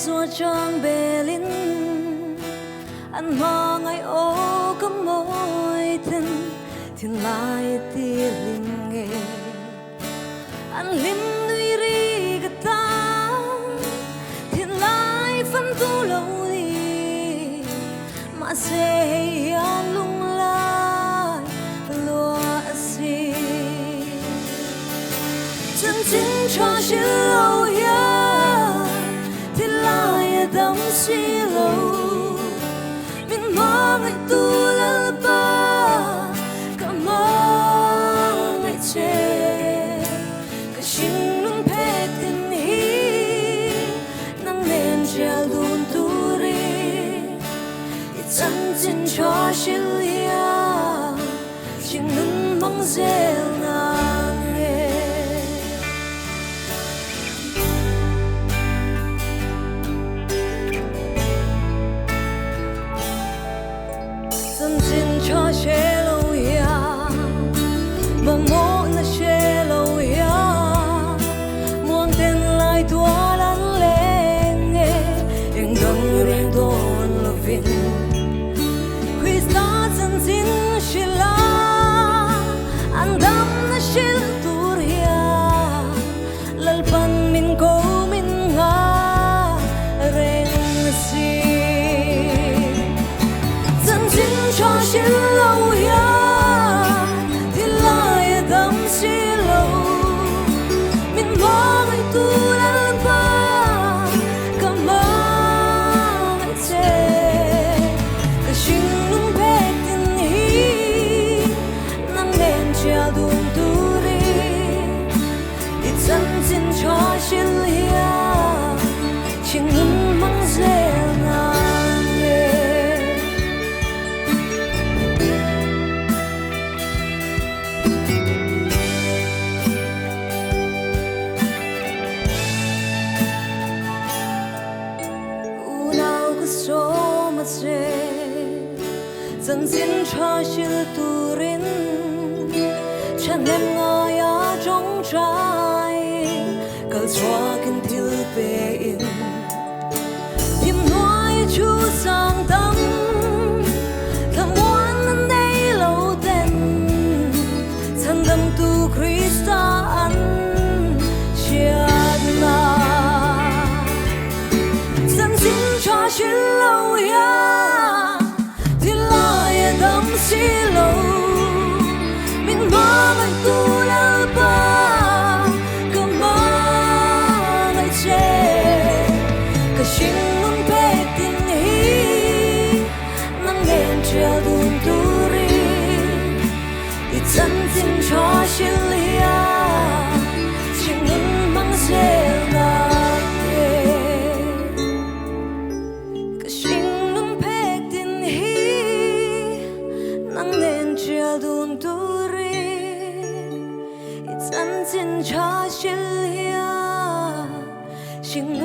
xua trang bề linh anh mang ai ô có môi thân thiên lai tia linh nghe anh lim nuôi ri gật ta thiên lai phân tu lâu đi mà sẽ hiền lung lai lúa xì chân chính cho chiều lâu ya thiên lai đắm xì lâu mình mang ai tu lơ ba cảm ơn ai che cái心luôn phê tin hi nang nên chia luôn tu ri chân chính cho chiều ya chính luôn mong rêu nàng nghe chân chính cho che lâu ya mà mỗi là che lâu ya muốn tên lại tua lăn lên nghe em đông riêng đồn là vinh khi ta chân chính chỉ là anh đắm na chill turia lal pan min ko min nga reng si chân chính cho chill lâu ya thì lại đắm si lâu min mang ai tu lal ba cảm ơn ai che cái心luôn phê tin hi nang nên chia đun tu ri chân chính cho chill ya chính luôn mang rêu nàng nghe u nào có số mà che chân chính cho chill tu rin chân em ngồi ở trong trái cờ xóa kinh thiếu bề in tìm nói chú sang tâm thầm muốn anh đây lâu tên thân đâm tu Christa anh chiết na chân chính cho chill lâu ya thì lại đắm xì lâu mình mang ai tu lơ ba cảm ơn ai che cái心luôn phê tin hi nang nên chia đun tu ri chân chính cho chill ya chính luôn mang rêu nàng nghe cái心luôn phê tin hi nang nên chia đun tu ri chân chính cho chill ya chính